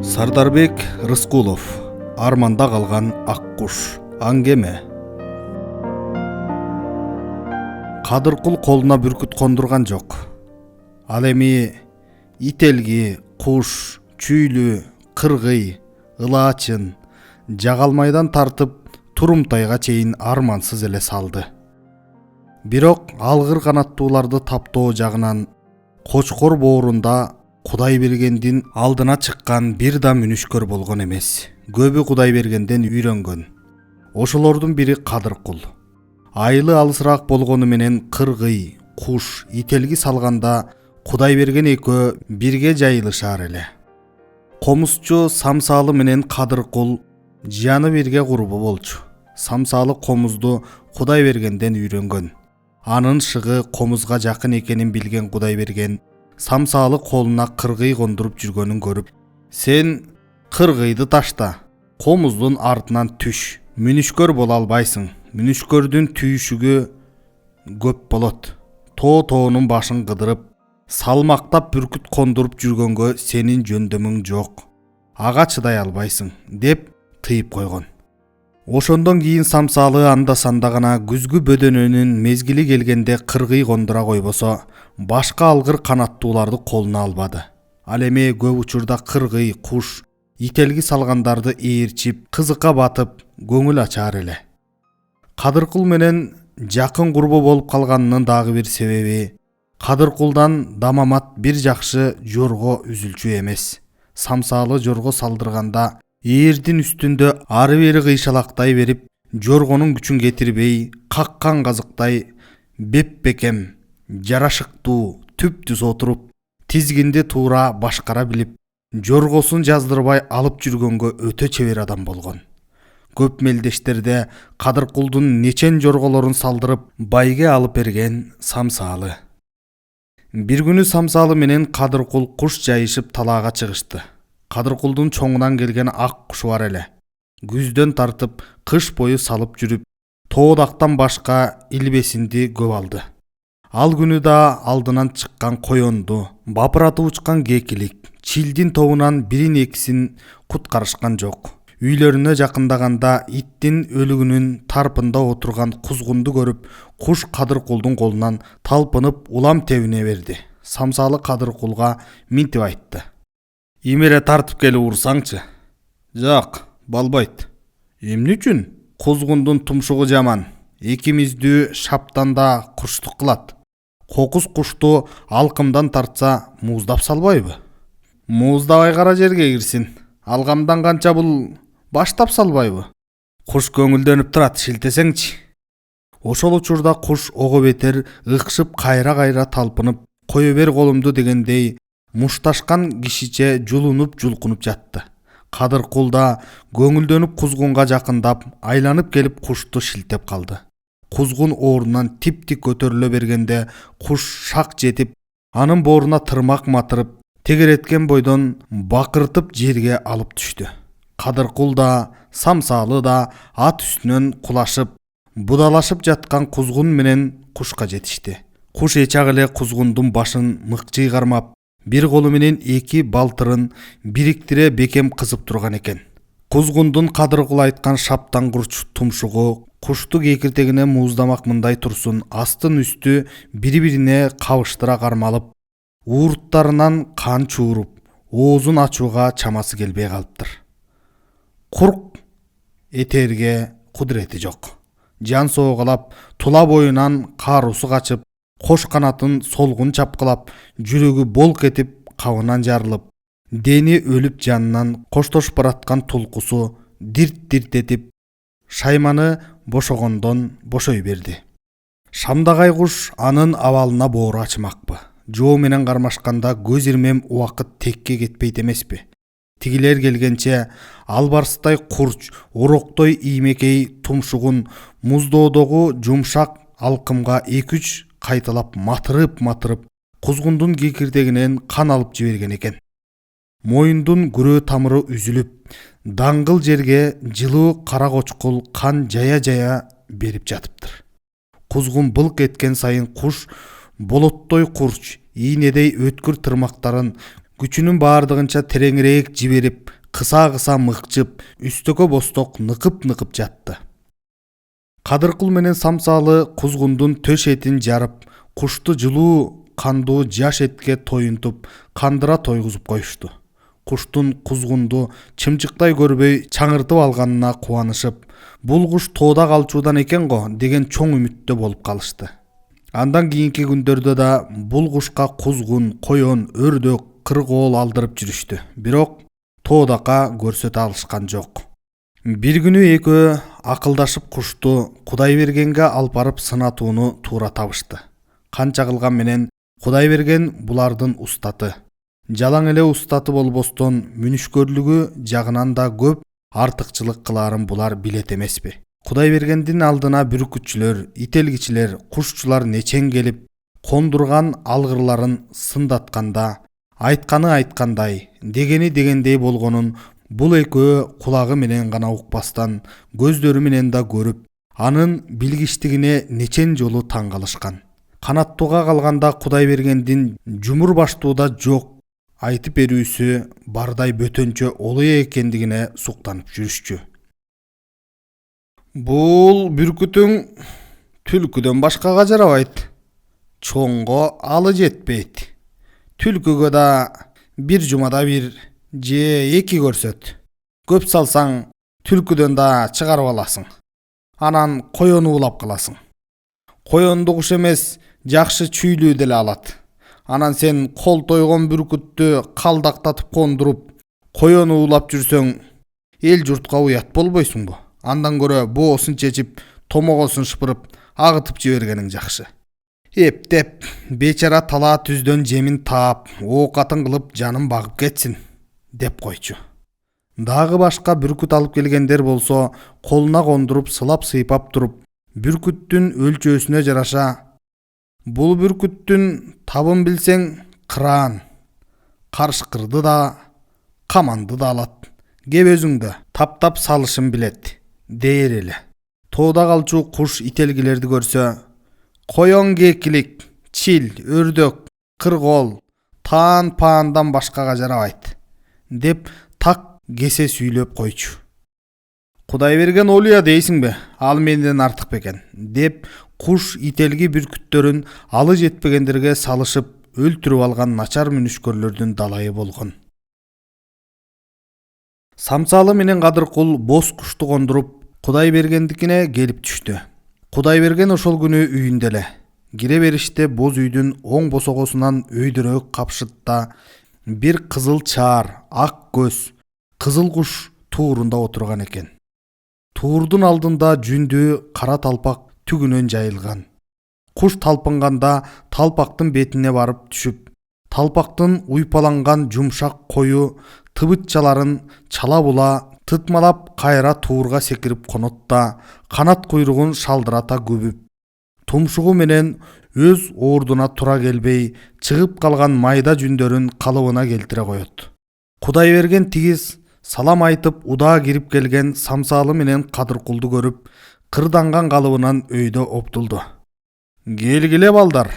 Сардарбек Рыскулов. Арманда калган ак куш. Аңгеме. Кадыркул колуна бүркүт кондурган жок. Ал эми ителги, куш, чүйлү, кыргый, ылаачын жагалмайдан тартып Турумтайга чейин армансыз эле салды. Бирок алгыр канаттууларды таптоо жагынан Кочкор боорунда Кудайбергендин алдына чыккан бир да мүнүшкөр болгон эмес. Көбү Кудайбергенден үйрөнгөн. Ошолордун бири Кадыркул. Айылы алысыраак болгону менен кыргый, куш, ителги салганда Кудайберген экөө бирге жайылышар эле. Комузчу Самсалы менен Кадыркул жаны бирге курбу болчу. Самсалы комузду Кудайбергенден үйрөнгөн. Анын шыгы комузга жакын экенин билген Кудайберген Самсалы колуна кыргый кондуруп жүргөнүн көрүп: "Сен кыргыйды ташта, комуздун артынан түш. Мүнүшкөр боло албайсың. Мүнүшкөрдүн түйүшүгү көп болот. Тоонун башын кыдырып, салмактап бүркүт кондуруп жүргөнгө сенин жөндөмүң жок. Ага чыдай албайсың", деп тыйып койгон. Ошондон кийин Самсалы анда-санда гана күзгү бөдөнөнүн мезгили келгенде кыргый кондура койбосо, башка алгыр канаттууларды колуна албады. Ал эми көп учурда кыргый, куш, ителги салгандарды ээрчип, кызыкка батып, көңүл ачар эле. Кадыркул менен жакын курбу болуп калганынын дагы бир себеби Кадыркулдан дамамат бир жакшы жорго үзүлчү эмес. Самсалы жорго салдырганда ээрдин үстүндө ары-бери кыйшалактай берип, жоргонун күчүн кетирбей, каккан казыктай беп-бекем, жарашыктуу, түп-түз отуруп, тизгинди туура башкара билип, жоргосун жаздырбай алып жүргөнгө өтө чебер адам болгон. Көп мелдештерде Кадыркулдун нечен жорголорун салдырып, байге алып берген Самсалы. Бир күнү Самсалы менен Кадыркул куш жайышып талаага чыгышты. Кадыркулдун чоңунан келген ак кушу бар эле. Күздөн тартып кыш бою салып жүрүп, тоодактан башка илбесинди көп алды. Ал күнү да алдынан чыккан коёнду, бапыратып учкан кекилик, чилдин тобунан бирин экисин куткарышкан жок. Үйлөрүнө жакындаганда иттин өлүгүнүн тарпында отурган кузгунду көрүп, куш Кадыркулдун колунан талпынып улам тебине берди. Самсалы Кадыркулга минтип айтты: "Имере тартып келип урсаңчы?" "Жок, болбойт." "Эмне үчүн?" "Кузгундун тумшугу жаман. Экимизди шаптанда куштук кылат. Кокус кушту алкымдан тартса, мууздап салбайбы?" "Мууздабай кара жерге кирсин. Алгамдан канча бул баштап салбайбы?" "Куш көңүлдөнүп турат, шилтесеңчи." Ошол учурда куш ого бетер ыкшып кайра-кайра талпынып, "Кое бер колумду" дегендей мушташкан кишиче жулунуп жулкунуп жатты. Кадыркул да көңүлдөнүп кузгунга жакындап, айланып келип кушту шилтеп калды. Кузгун ордунан тип-тик көтөрүлө бергенде куш шак жетип, анын бооруна тырмак матырып, тегереткен бойдон бакыртып жерге алып түштү. Кадыркул да, Самсалы да ат үстүнөн кулашып, будалашып жаткан кузгун менен кушка жетишти. Куш эчак эле кузгундун башын мыкчый кармап, бир колу менен эки балтырын бириктире бекем кызып турган экен. Кузгундун Кадыркул айткан шаптан курч тумшугу кушту кекиртегине мууздамак мындай турсун, астын үстү бири-бирине кабыштыра кармалып, уурттарынан кан чууруп, оозун ачууга чамасы келбей калыптыр. Курк этерге кудурети жок. Жан соогалап, тула боюнан каарусу качып, кош канатын солгун чапкылап, жүрөгү болк этип, кабынан жарылып, дени өлүп жанынан коштошуп бараткан тулкусу дирт-дирт этип, шайманы бошогондон бошой берди. Шамдагай куш анын абалына боору ачмакпы. Жоо менен кармашканда көз ирмем убакыт текке кетпейт эмеспи? Тигилер келгенче албарстай курч, ороктой иймекей тумшугун муздоодогу жумшак алкымга 2-3 кайталап матырып, кузгундун кекиртегинен кан алып жиберген экен. Моюндун күрөө тамыры үзүлүп, даңгыл жерге жылуу кара кочкул кан жая-жая берип жатыптыр. Кузгун былк эткен сайын куш болоттой курч, ийнедей өткүр тырмактарын күчүнүн баардыгынча тереңирээк жиберип, кыса мыкчып, үстөкө босток ныкып жатты. Кадыркул менен Самсалы кузгундун төш этин жарып, кушту жылуу кандуу жаш этке тоюнтуп, кандыра тойгузуп коюшту. Куштун кузгунду чымчыктай көрбөй чаңыртып алганына кубанышып, бул куш тоодо калчудан экен го деген чоң үмүттө болуп калышты. Андан кийинки күндөрдө да бул кушка кузгун, коён, өрдөк, кыргоол алдырып жүрүштү. Бирок тоодака көрсөтө алышкан жок. Бир күнү экөө акылдашып кушту Кудайбергенге алып барып сынатууну туура табышты. Канча кылган менен Кудайберген булардын устаты. Жалаң эле устаты болбостон мүнүшкөрлүгү жагынан да көп артыкчылык кылаарын булар билет эмеспи. Кудайбергендин алдына бүркүтчүлөр, ителгичилер, кушчулар нечен келип, кондурган алгырларын сындатканда, айтканы айткандай, дегени дегендей болгонун бул экөө кулагы менен гана укпастан, көздөрү менен да көрүп, анын билгичтигине нечен жолу таң калышкан. Канаттууга калганда Кудайбергендин жумур баштууда жок айтып берүүсү бардай бөтөнчө олуя экендигине суктанып жүрүшчү. Бул бүркүтүң түлкүдөн башкага жарабайт. Чоңго алы жетпейт. Түлкүгө да бир жумада бир же эки көрсөт. Көп салсаң түлкүдөн да чыгарып аласың. Анан коёну улап каласың. Коёнду куш эмес, жакшы чүйлүү деле алат. Анан сен кол тойгон бүркүттү калдактатып кондуруп, коёну улап жүрсөң, эл журтка уят болбойсуңбу? Андан көрө боосун чечип, томогосун шыпырып, агытып жибергениң жакшы. Эптеп, бечара талаа түздөн жемин таап, оокатын кылып жанын багып кетсин, деп койчу. Дагы башка бүркүт алып келгендер болсо, колуна кондуруп сылап сыйпап туруп, бүркүттүн өлчөөсүнө жараша, бул бүркүттүн табын билсең, кыраан, карышкырды да, каманды да алат. Кеп өзүңдө таптап салышын билет, дээр эле. Тоодо калчу куш ителгилерди көрсө, коён кекилик, чил, өрдөк, кыргоол, таан-паандан башкага жарабайт, деп так кесе сүйлөп койчу. Кудайберген олуя дейсиңби? Ал менден артык бекен, деп куш ителги бүркүттөрүн алы жетпегендерге салышып, өлтүрүп алган начар мүнүшкөрлөрдүн далайы болгон. Самсалы менен Кадыркул боз кушту кондуруп, Кудайбергендикине келип түштү. Кудайберген ошол күнү үйүндө эле. Кире бериште боз үйдүн оң босогосунан өйдөрөөк капшытта бир кызыл чаар, ак көз, кызыл куш туурунда отурган экен. Туурдун алдында жүндүү кара талпак түгүнөн жайылган. Куш талпынганда талпактын бетине барып түшүп, талпактын уйпаланган жумшак кою тыбытчаларын чала була тытмалап кайра туурга секирип конот да, канат куйругун шалдырата күбүп, тумшугу менен өз ордуна тура келбей, чыгып калган майда жүндөрүн калыбына келтире коет. Кудайберген тигиз салам айтып удаа кирип келген Самсалы менен Кадыркулду көрүп, кырданган калыбынан өйдө оптулду. Келгиле балдар,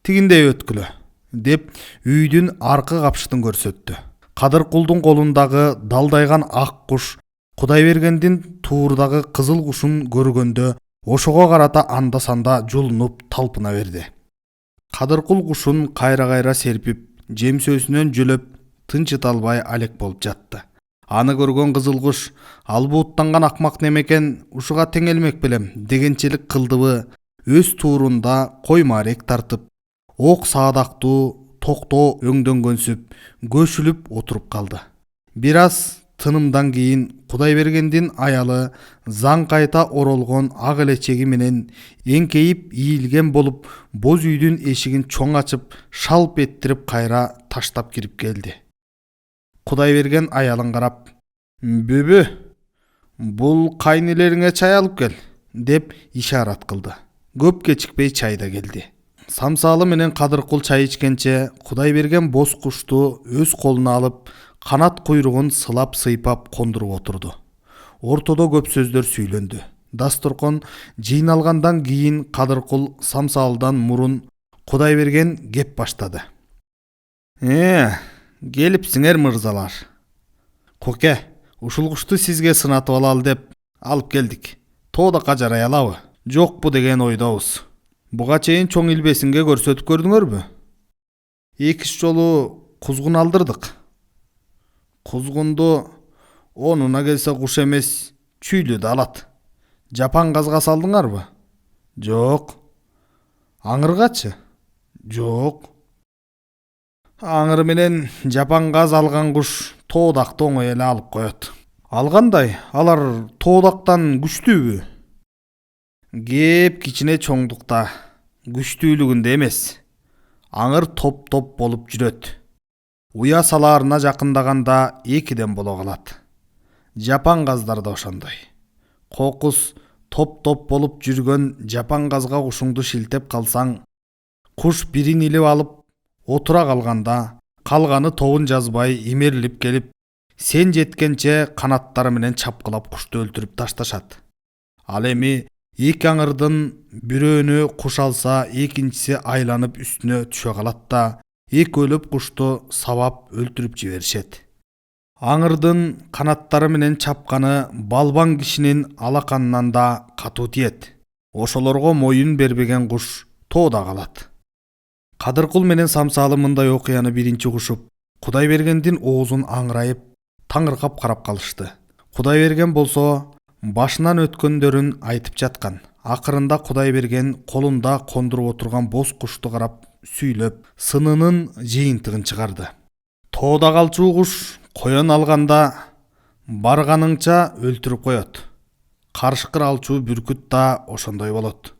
тигиндей өткүлө, деп үйдүн аркы капшытын көрсөттү. Кадыркулдун колундагы далдайган ак куш Кудайбергендин туурдагы кызыл кушун көргөндө ошого карата анда-санда жулунуп талпына берди. Кадыркул кушун кайра серпип, жемсөөсүнөн жөлөп, тынчыта албай алек болуп жатты. Аны көргөн кызыл куш, албууттанган акмак немекен, ушуга теңелмек белем дегенчелик кылдыбы, өз туурунда коймарек тартып, ок саадактуу токтоо өңдөнгөнсүп, көшүлүп отуруп калды. Бир аз тынымдан кийин Кудайбергендин аялы заң кайта оролгон ак элечеги менен эңкейип ийилген болуп, боз үйдүн эшигин чоң ачып, шалп эттирип кайра таштап кирип келди. Кудайберген аялын карап, "Бүбү, бул кайнелериңе чай алып кел", деп ишарат кылды. Көп кечикпей чай да келди. Самсалы менен Кадыркул чай ичкенче Кудайберген боз кушту өз колуна алып, канат куйругун сылап сыйпап кондуруп отурду. Ортодо көп сөздөр сүйлөндү. Дасторкон жыйналгандан кийин Кадыркул Самсалыдан мурун Кудайберген кеп баштады. Келипсиңер мырзалар. Коке, ушул кушту сизге сынатып алалы деп алып келдик. Тоодакка жарай алабы? Жокпу деген ойдобуз. Буга чейин чоң илбесинге көрсөтүп көрдүңөрбү? 2 жолу кузгун алдырдык. Кузгунду онуна келсе куш эмес, чүйлү да алат. Жапан газга салдыңарбы? Жок. Аңыргачы? Жок. Аңыр менен жапан газ алган куш тоодакты оңой эле алып коет. Алгандай, алар тоодактан күчтүүбү? Кеп кичине чоңдукта, күчтүүлүгүндө эмес. Аңыр топ-топ болуп жүрөт. Уя салаарына жакындаганда экиден боло калат. Жапан газдар да ошондой. Кокус топ-топ болуп жүргөн жапан газга кушуңду шилтеп калсаң, куш бирин илип алып отура калганда, калганы тобун жазбай имерилип келип, сен жеткенче канаттары менен чапкылап кушту өлтүрүп ташташат. Ал эми эки аңырдын бирөөнү куш алса, экинчиси айланып үстүнө түшө калат да, экөөлөп кушту сабап өлтүрүп жиберишет. Аңырдын канаттары менен чапканы балбан кишинин алаканынан да катуу тиет. Ошолорго моюн бербеген куш тоодо калат. Кадыркул менен Самсалы мындай окуяны биринчи кушуп, Кудайбергендин оозун аңырайып, таңыркап карап калышты. Кудайберген болсо башынан өткөндөрүн айтып жаткан. Акырында Кудайберген колунда кондуруп отурган боз кушту карап сүйлөп, сынынын жыйынтыгын чыгарды. Тоодо калчу куш коен алганда барганыңча өлтүрүп коет. Карышкыр алчу бүркүт да ошондой болот.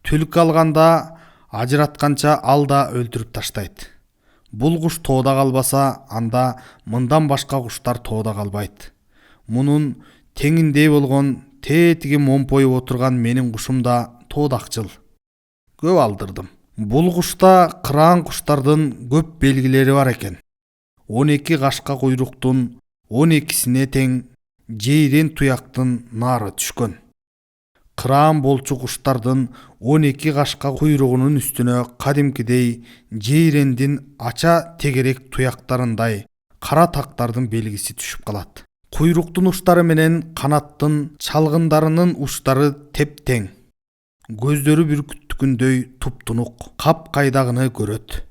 Түлкү алганда ажыратканча ал да өлтүрүп таштайт. Бул куш тоодо калбаса, анда мындан башка куштар тоодо калбайт. Мунун теңиндей болгон тетиги момпоюп отурган менин кушум да тоодакчыл. Көп алдырдым. Бул кушта кыраан куштардын көп белгилери бар экен. 12 кашка куйруктун 12сине тең жейрен туяктын нары түшкөн. Кыраан болчу куштардын 12 кашка куйругунун үстүнө кадимкидей жейрендин ача тегерек туяктарындай кара тактардын белгиси түшүп калат. Куйруктун учтары менен канаттын чалгындарынын учтары тептең. Көздөрү бүркүттүкүндөй туптунук, капкайдагыны көрөт.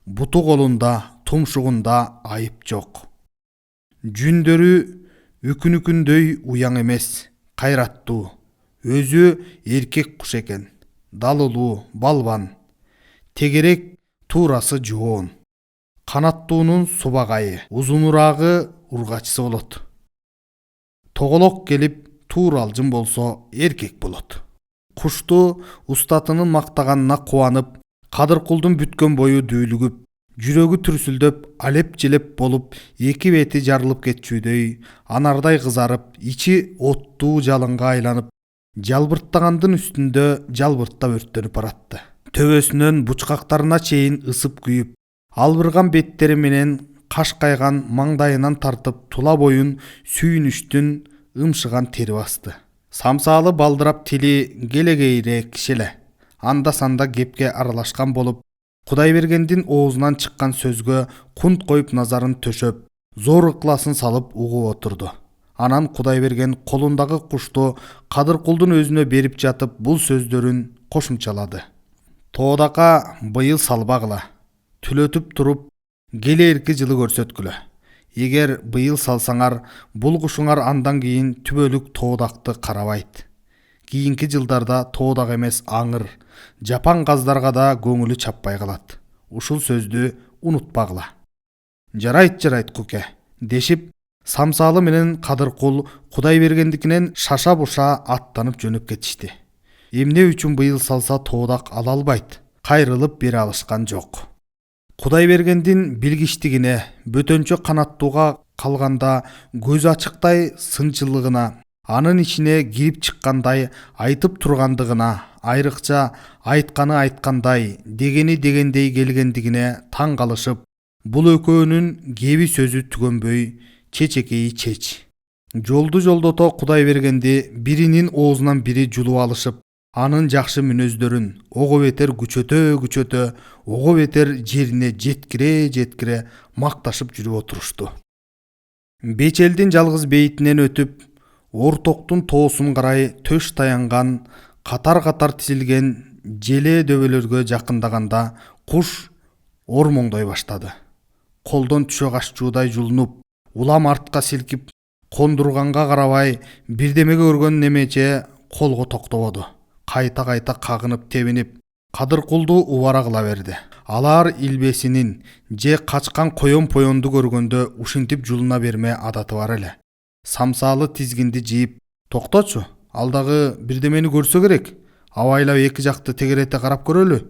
Буту колунда, тумшугунда айып жок. Жүндөрү үкүнүкүндөй уяң эмес, кайраттуу. Өзү эркек куш экен. Далылуу, балбан. Тегерек туурасы жоон. Канаттуунун субагайы, узунураагы ургачысы болот. Тоголок келип тууралжын болсо эркек болот. Кушту устатынын мактаганына кубанып, Кадыркулдун бүткөн бою дүүлүгүп, жүрөгү түрсүлдөп, алеп-желеп болуп, эки бети жарылып кетчүдөй, анардай кызарып, ичи оттуу жалынга айланып, жалбырттагандын үстүндө жалбырттап өрттөнүп баратты. Төбөсүнөн бучкактарына чейин ысып күйүп, албырган беттери менен кашкайган маңдайынан тартып, тула боюн сүйүнүштүн ымшыган тери басты. Самсалы балдырап тили келегейрээк кишеле. Анда-санда кепке аралашкан болуп, Кудайбергендин оозунан чыккан сөзгө кунт коюп назарын төшөп, зор ыкласын салып угуп отурду. Анан Кудайберген колундагы кушту Кадыркулдун өзүнө берип жатып, бул сөздөрүн кошумчалады. Тоодакка быйыл салбагыла. Түлөтүп туруп, келээрки жылы көрсөткүлө. Эгер быйыл салсаңар, бул кушуңар андан кийин түбөлүк тоодакты карабайт. Кийинки жылдарда тоодак эмес аңыр, жапан газдарга да көңүлү чаппай калат. Ушул сөздү унутпагыла. Жарайт куке, дешип, Самсалы менен Кадыркул Кудайбергендикинен шаша-буша аттанып жөнөп кетишти. Эмне үчүн быйыл салса тоодак ала албайт, кайрылып бере алышкан жок. Кудайбергендин билгичтигине, бөтөнчө канаттууга калганда көз ачыктай сынчылыгына, анын ичине кирип чыккандай айтып тургандыгына, айрыкча айтканы айткандай, дегени дегендей келгендигине таң калышып, бул экөөнүн кеби сөзү түгөнбөй, чечекейи чеч. Жолду жолдото Кудайбергенди биринин оозунан бири жулуп алышып, анын жакшы мүнөздөрүн ого бетер күчөтө ого бетер жерине жеткире макташып жүрүп отурушту. Бечелдин жалгыз бейитинен өтүп, Ортоктун тоосун карай төш таянган катар тизилген желе дөбөлөргө жакындаганда куш ормоңдой баштады. Колдон түшө каччуудай жулунуп, улам артка силкип, кондурганга карабай бирдемеге көргөн немече колго токтободу. Кайта кагынып тебинип, Кадыркулду убара кыла берди. Алар илбесинин же качкан коен-поенду көргөндө ушинтип жулуна берме адаты бар эле. Самсалы тизгинди жийип, токточу, ал дагы бирдемени көрсө керек, абайлап эки жакты тегерете карап көрөлү,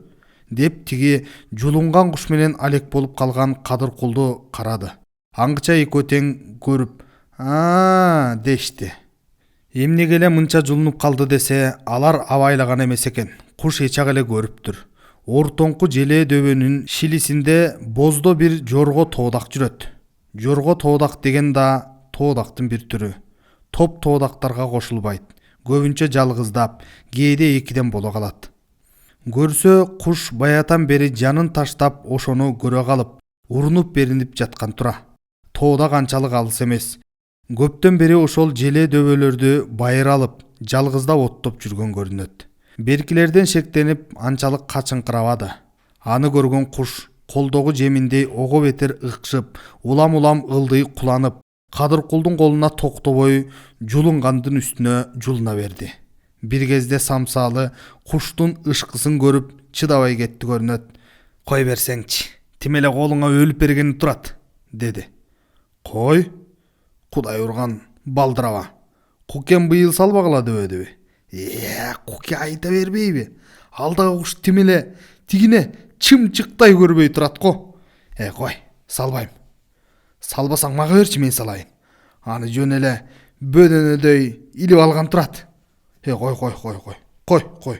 деп тиги жулунган куш менен алек болуп калган Кадыркулду карады. Аңгыча экөө тең көрүп, дешти. Эмнеге эле мынча жулунуп калды десе, алар абайлаган эмес экен. Куш эчак эле көрүптүр. Ортоңку желе дөбөнүн шилисинде боздо бир жорго тоодак жүрөт. Жорго тоодак деген да тоодактын бир түрү. Топ тоодактарга кошулбайт. Көбүнчө жалгыздап, кээде экиден боло калат. Көрсө куш баятан бери жанын таштап ошону көрө калып, урунуп беринип жаткан тура. Тоодак анчалык алыс эмес. Көптөн бери ошол желе дөбөлөрдү байыр алып, жалгыздап оттоп жүргөн көрүнөт. Беркилерден шектенип, анчалык качыңкырабады. Аны көргөн куш колдогу жеминдей ого бетер ыкшып, улам ылдый куланып, Кадыркулдун колуна токтобой жулунгандын үстүнө жулуна берди. Бир кезде самсалы куштун ышкысын көрүп чыдабай кетти көрүнөт. Кой берсеңчи, тим эле колуңа өлүп бергени турат, деди. Кой? Кудай урган балдыраба. Кукен быйыл салбагыла дөбөдүбү? Куке айта бербейби? Алдагы куш тим эле тигине чымчыктай көрбөй турат го. Кой, салбайм. Салбасаң мага берчи, мен салайын. Аны жөн эле бөдөнөдөй илип алган турат. Кой.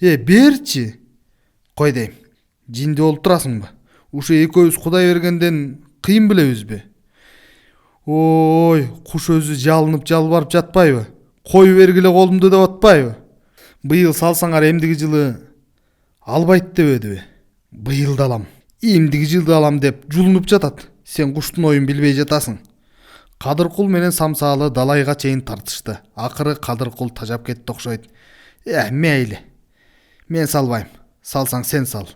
Берчи. Кой дейм. Жинди болуп турасыңбы? Ушу экөөбүз Кудай бергенден кыйын билебизби? Ой, куш өзү жалынып жалбарып жатпайбы? Кой бергиле колумду деп атпайбы? Быйыл салсаңар эмдиги жылы албайт дебедиби? Быйыл да алам, эмдиги жылды алам деп жулунуп жатат. Сен куштун оюн билбей жатасың. Кадыркул менен самсалы далайга чейин тартышты. Акыры Кадыркул тажап кетти окшойт. Мейли. Мен салбайм. Салсаң сен сал.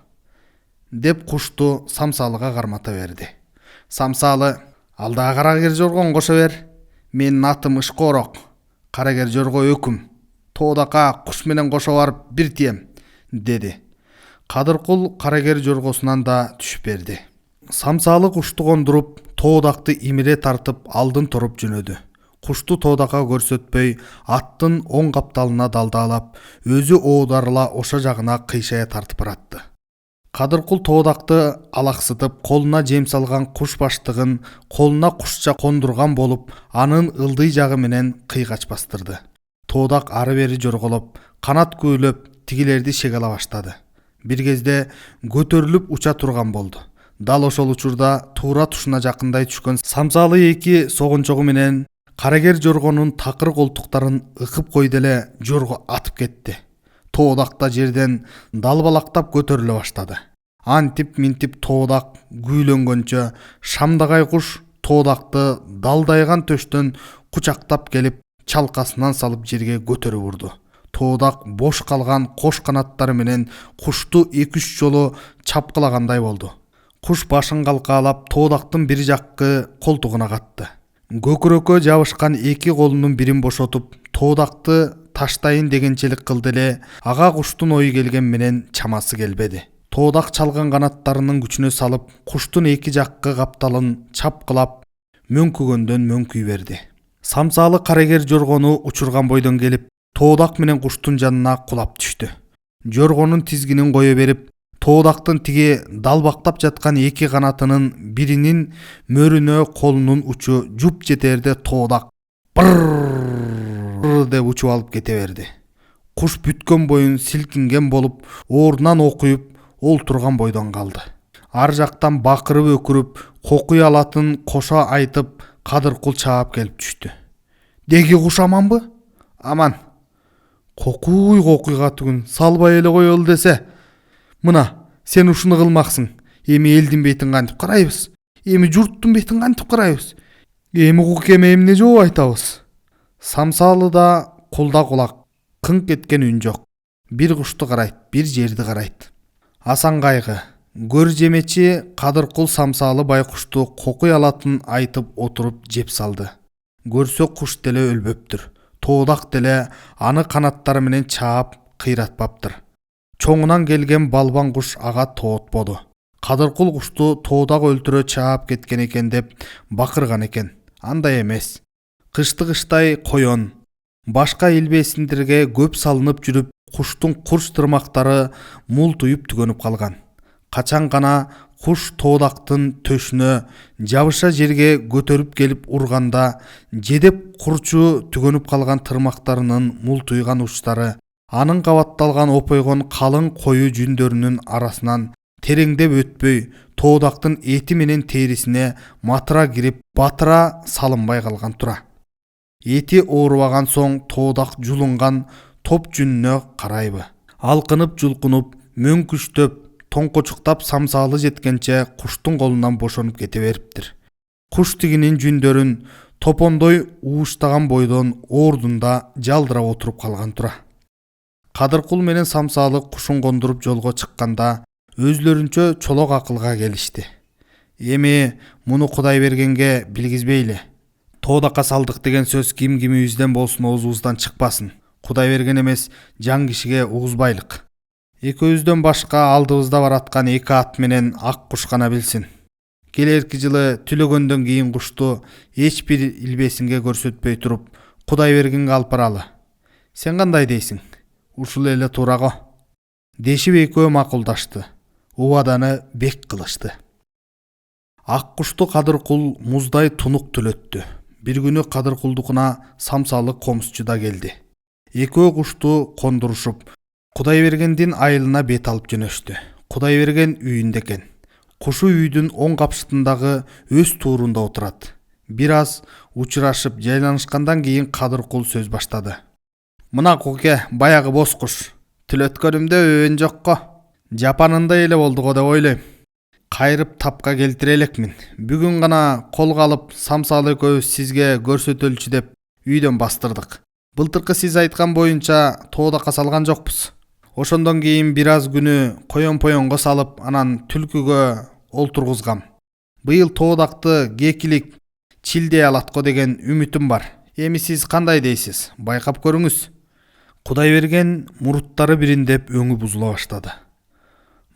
Деп кушту самсалыга кармата берди. Самсалы, алдагы карагер жоргоң кошо бер. Менин атым Ышкорок. Карагер жорго өкүм. Тоодака куш менен кошо барып бир тием, деди. Кадыркул карагер жоргосунан да түшүп берди. Самсалы кушту кондуруп, тоодакты имире тартып алдын туруп жөнөдү. Кушту тоодака көрсөтпөй, аттын оң капталына далдаалап, өзү оодарыла ошо жагына кыйшая тартып баратты. Кадыркул тоодакты алаксытып, колуна жем салган куш баштыгын колуна кушча кондурган болуп, анын ылдый жагы менен кыйгач бастырды. Тоодак ары бери жорголоп, канат көйлөп, тигилерди шегала баштады. Бир кезде көтөрүлүп уча турган болду. Дал ошол учурда туура тушуна жакындай түшкөн самсалы эки согунчогу менен карагер жоргонун такыр колтуктарын ыкып койду эле жорго атып кетти. Тоодак да жерден далбалактап көтөрүлө баштады. Антип-минтип тоодак күүлөнгөнчө шамдагай куш тоодакты далдайган төштөн кучактап келип, чалкасынан салып жерге көтөрүп урду. Тоодак бош калган кош канаттары менен кушту 2-3 жолу чапкылагандай болду. Куш башын калкаалап тоодактын бир жаккы колтугуна катты. Көкүрөккө жабышкан эки колунун бирин бошотуп, тоодакты таштайын дегенчелик кылды эле, ага куштун ою келген менен чамасы келбеди. Тоодак чалган канаттарынын күчүнө салып, куштун эки жаккы капталын чапкылап, мөңкүгөндөн мөңкүй берди. Самсалы карагер жоргону учурган бойдон келип, тоодак менен куштун жанына кулап түштү. Жоргонун тизгинин кое берип, тоодактын тиги далбактап жаткан эки канатынын биринин мөрүнө колунун учу жуп жетерде тоодак быр деп учуп алып кете берди. Куш бүткөн боюн силкинген болуп, ордунан окуюп, олтурган бойдон калды. Ар жактан бакырып өкүрүп, кокуй алатын кошо айтып, Кадыркул чаап келип түштү. Деги куш аманбы? Аман. кокуйга түгүн салбай эле коелу десе. Мына сен ушуну кылмаксың. Эми элдин бетин кантип карайбыз? Эми журттун бетин кантип карайбыз? Эми кукеме эмне жооп айтабыз? Самсалы да кулда кулак, кыңк эткен үн жок. Бир кушту карайт, бир жерди карайт. Асан кайгы, көр жемечи Кадыркул самсалы байкушту кокуй алатын айтып отуруп жеп салды. Көрсө куш деле өлбөптүр. Тоодак деле аны канаттары менен чаап кыйратпаптыр. Чоңунан келген балбан куш ага тоотподу. Кадыркул кушту тоодак өлтүрө чаап кеткен экен деп бакырган экен. Андай эмес. Кышты-кыштай коён, башка илбесиндерге көп салынып жүрүп, куштун курч тырмактары мултуюп түгөнүп калган. Качан гана куш тоодактын төшүнө жабыша жерге көтөрүп келип урганда, жедеп курчу түгөнүп калган тырмактарынын мултуйган учтары анын кабатталган опойгон калың кою жүндөрүнүн арасынан тереңдеп өтпөй, тоодактын эти менен терисине матыра кирип, батыра салынбай калган тура. Эти оорубаган соң тоодак жулунган топ жүнүнө карайбы. Алкынып жулкунуп, мөңкүштөп, тоңкочуктап самсалы жеткенче куштун колунан бошонуп кете бериптир. Куш тигинин жүндөрүн топондой ууштаган бойдон ордунда жалдырап отуруп калган тура. Кадыркул менен самсалы кушун кондуруп жолго чыкканда өзлөрүнчө чолок акылга келишти. Эми муну Кудай бергенге билгизбейли. Тоодакка салдык деген сөз ким-кимибизден болсун оозубуздан чыкпасын. Кудай берген эмес, жан кишиге угузбайлык. Экөөбүздөн башка алдыбызда бараткан эки ат менен ак куш гана билсин. Келерки жылы түлөгөндөн кийин кушту эч бир илбесинге көрсөтпөй туруп, Кудай бергенге алып баралы. Сен кандай дейсиң? Ушул эле туура го. Дешип экөө макулдашты. Убаданы бек кылышты. Ак кушту Кадыркул муздай тунук түлөттү. Бир күнү Кадыркулдукуна самсалы комузчу да келди. Экөө кушту кондурушуп, Кудай бергендин айылына бет алып жөнөштү. Кудай берген үйүндө экен. Кушу үйдүн оң капшытындагы өз туурунда отурат. Бир аз учурашып жайланышкандан кийин Кадыркул сөз баштады. Мына куке, баягы боз куш. Түлөткөнүмдө өөн жокко. Жапанында эле болду го деп ойлойм. Кайрып тапка келтире элекмин. Бүгүн гана колго алып самсалы экөөбүз сизге көрсөтөлчү деп үйдөн бастырдык. Былтыркы сиз айткан боюнча тоодакка салган жокпуз. Ошондон кийин бир аз күнү коён-поёнго салып, анан түлкүгө олтургузгам. Быйыл тоодакты кекилик чилдей алат го деген үмүтүм бар. Эми сиз кандай дейсиз? Байкап көрүңүз. Кудай берген муруттары бириндеп өңү бузула баштады.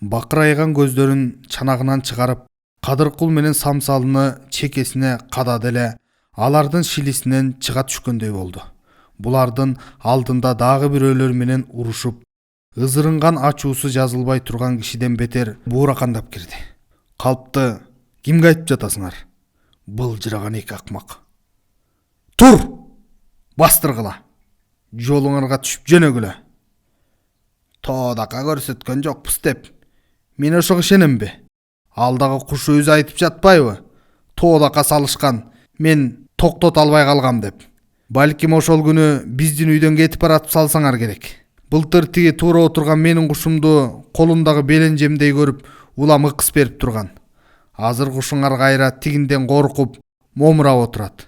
Бакырайган көздөрүн чанагынан чыгарып, Кадыркул менен самсалыны чекесине кадады эле, алардын шилисинен чыга түшкөндөй болду. Булардын алдында дагы бирөөлөр менен урушуп, ызырынган ачуусу жазылбай турган кишиден бетер бууракандап кирди. Калпты кимге айтып жатасыңар? Былжыраган эки акмак. Тур! Бастыргыла. Жолуңарга түшүп жөнөгүлө. Тоодакка көрсөткөн жокпуз деп мен ошого ишенемби? Алдагы куш өзү айтып жатпайбы? Тоодакка салышкан, мен токтото албай калгам деп. Балким ошол күнү биздин үйдөн кетип баратып салсаңар керек. Былтыр тиги туура отурган менин кушумду колундагы беленжемдей көрүп, улам ыкыс берип турган. Азыр кушуңар кайра тигинден коркуп, момурап отурат.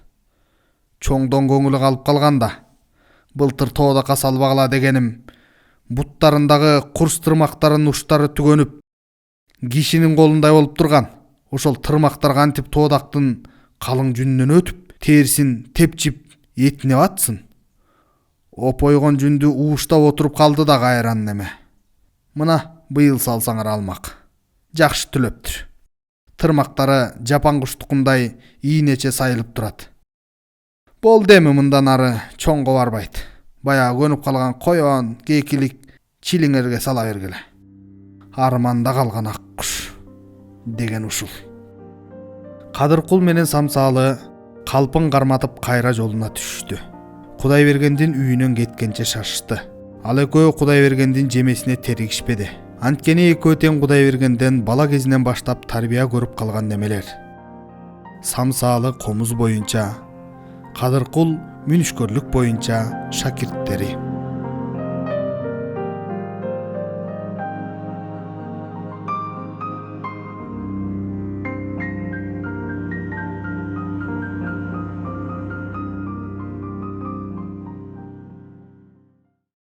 Чоңдон көңүлү калып калганда, былтыр тоодакка салбагыла дегеним, буттарындагы курс тырмактарынын уштары түгөнүп, кишинин колундай болуп турган. Ошол тырмактар кантип тоодактын калың жүнүнөн өтүп, терисин тепчип, этине батсын. Опойгон жүндү ууштап отуруп калды да кайран неме. Мына быйыл салсаңар алмак. Жакшы түлөптүр. Тырмактары жапан куштукундай ийнече сайылып турат. Болду эми мындан ары чоңго барбайт. Баягы көнүп калган коён, кекилик чилиңерге сала бергиле. Арманда калган ак куш деген ушул. Кадыркул менен самсалы калпын карматып кайра жолуна түшүштү. Кудай бергендин үйүнөн кеткенче шашышты. Ал экөө Кудай бергендин жемесине теригишпеди. Анткени экөө тең Кудай бергенден бала кезинен баштап тарбия көрүп калган немелер. Самсалы комуз боюнча, Кадыркул мүнүшкөрлүк боюнча шакирттери.